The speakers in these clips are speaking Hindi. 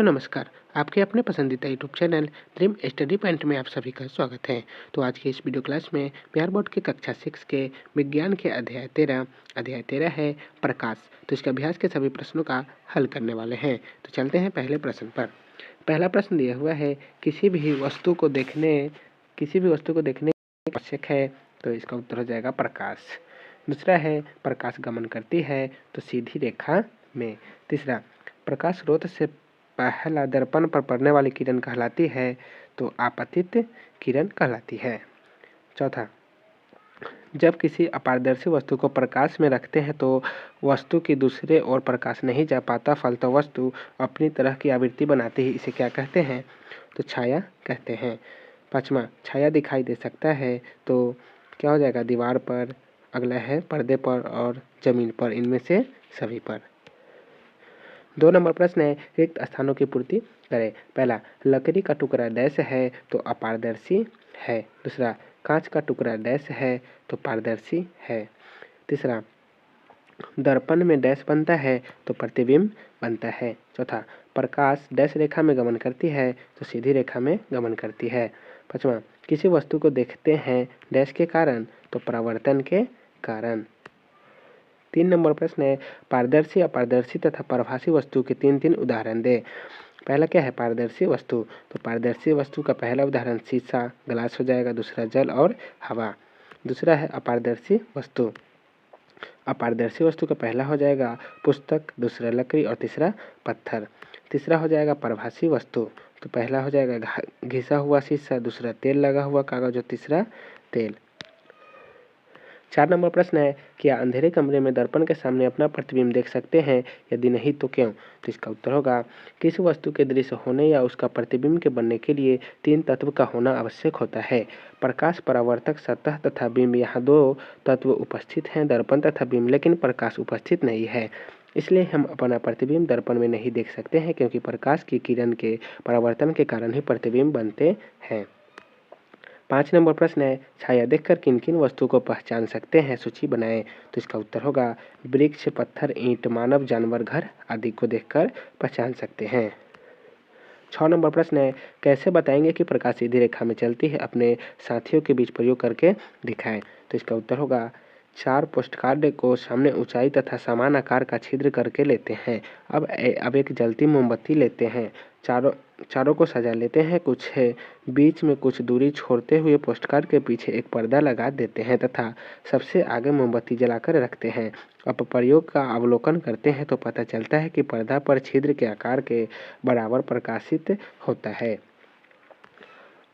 बच्चों नमस्कार। आपके अपने पसंदीदा YouTube channel dream study point में आप सभी का स्वागत है। तो आज के इस वीडियो क्लास में बिहार बोर्ड के कक्षा 6 के विज्ञान के अध्याय 13 है प्रकाश। तो इसके अभ्यास के सभी प्रश्नों का हल करने वाले हैं। तो चलते हैं पहले प्रश्न पर। पहला प्रश्न दिया हुआ है किसी भी वस्तु को देखने आवश्यक है, तो इसका उत्तर हो जाएगा प्रकाश। दूसरा है प्रकाश गमन करती है तो सीधी रेखा में। तीसरा प्रकाश स्रोत से पहला दर्पण पर पड़ने वाली किरण कहलाती है तो आपतित किरण कहलाती है। चौथा जब किसी अपारदर्शी वस्तु को प्रकाश में रखते हैं तो वस्तु की दूसरे ओर प्रकाश नहीं जा पाता, फलतः वस्तु अपनी तरह की आवृत्ति बनाती है। इसे क्या कहते हैं? तो छाया कहते हैं। पांचवा छाया दिखाई दे सकता है तो क्या हो जाएगा? दीवार पर, अगला है पर्दे पर और जमीन पर, इनमें से सभी पर। 2 नंबर प्रश्न है रिक्त स्थानों की पूर्ति करें। पहला लकड़ी का टुकड़ा डैश है तो अपारदर्शी है। दूसरा कांच का टुकड़ा डैश है तो पारदर्शी है। तीसरा दर्पण में डैश बनता है तो प्रतिबिंब बनता है। चौथा प्रकाश डैश रेखा में गमन करती है तो सीधी रेखा में गमन करती है। पांचवा किसी वस्तु को देखते हैं डैश के कारण तो परावर्तन के कारण। 3 नंबर प्रश्न है पारदर्शी, अपारदर्शी तथा परभासी वस्तु के 3 उदाहरण दे। पहला क्या है? पारदर्शी वस्तु। तो पारदर्शी वस्तु का पहला उदाहरण शीशा, ग्लास हो जाएगा। दूसरा जल और हवा। दूसरा है अपारदर्शी वस्तु। अपारदर्शी वस्तु का पहला हो जाएगा पुस्तक, दूसरा लकड़ी और तीसरा पत्थर। तीसरा हो जाएगा परभासी वस्तु। तो पहला हो जाएगा घिसा हुआ शीशा, दूसरा तेल लगा हुआ कागज और तीसरा तेल। 4 नंबर प्रश्न है क्या अंधेरे कमरे में दर्पण के सामने अपना प्रतिबिंब देख सकते हैं? यदि नहीं तो क्यों? तो इसका उत्तर होगा किसी वस्तु के दृश्य होने या उसका प्रतिबिंब के बनने के लिए 3 तत्व का होना आवश्यक होता है। प्रकाश, परावर्तक सतह तथा बिंब। यहाँ 2 तत्व उपस्थित हैं, दर्पण तथा बिंब, लेकिन प्रकाश उपस्थित नहीं है। इसलिए हम अपना प्रतिबिंब दर्पण में नहीं देख सकते हैं, क्योंकि प्रकाश की किरण के परावर्तन के कारण ही प्रतिबिंब बनते हैं। 5 नंबर प्रश्न है छाया देखकर किन किन वस्तुओं को पहचान सकते हैं? सूची बनाएं। तो इसका उत्तर होगा वृक्ष, पत्थर, ईंट, मानव, जानवर, घर आदि को देखकर पहचान सकते हैं। 6 नंबर प्रश्न है कैसे बताएंगे कि प्रकाश सीधी रेखा में चलती है? अपने साथियों के बीच प्रयोग करके दिखाएं। तो इसका उत्तर होगा 4 पोस्टकार्ड को सामने ऊंचाई तथा समान आकार का छिद्र करके लेते हैं। अब एक जलती मोमबत्ती लेते हैं, चारों को सजा लेते हैं, कुछ है बीच में कुछ दूरी छोड़ते हुए पोस्टकार्ड के पीछे एक पर्दा लगा देते हैं तथा सबसे आगे मोमबत्ती जलाकर रखते हैं। अब प्रयोग का अवलोकन करते हैं तो पता चलता है कि पर्दा पर छिद्र के आकार के बराबर प्रकाशित होता है।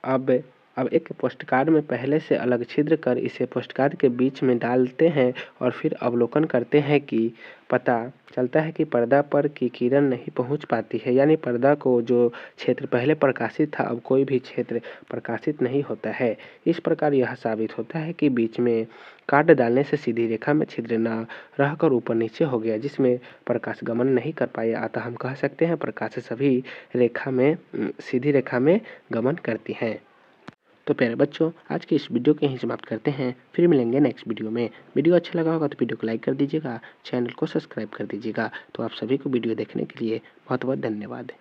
अब एक पोस्टकार्ड में पहले से अलग छिद्र कर इसे पोस्टकार्ड के बीच में डालते हैं और फिर अवलोकन करते हैं कि पता चलता है कि पर्दा पर की किरण नहीं पहुंच पाती है, यानी पर्दा को जो क्षेत्र पहले प्रकाशित था अब कोई भी क्षेत्र प्रकाशित नहीं होता है। इस प्रकार यह साबित होता है कि बीच में कार्ड डालने से सीधी रेखा में छिद्र न रहकर ऊपर नीचे हो गया, जिसमें प्रकाश गमन नहीं कर पाया। अतः हम कह सकते हैं प्रकाश सभी सीधी रेखा में गमन करती हैं। तो प्यारे बच्चों आज की इस वीडियो को यहीं समाप्त करते हैं, फिर मिलेंगे नेक्स्ट वीडियो में। वीडियो अच्छा लगा होगा तो वीडियो को लाइक कर दीजिएगा, चैनल को सब्सक्राइब कर दीजिएगा। तो आप सभी को वीडियो देखने के लिए बहुत बहुत धन्यवाद।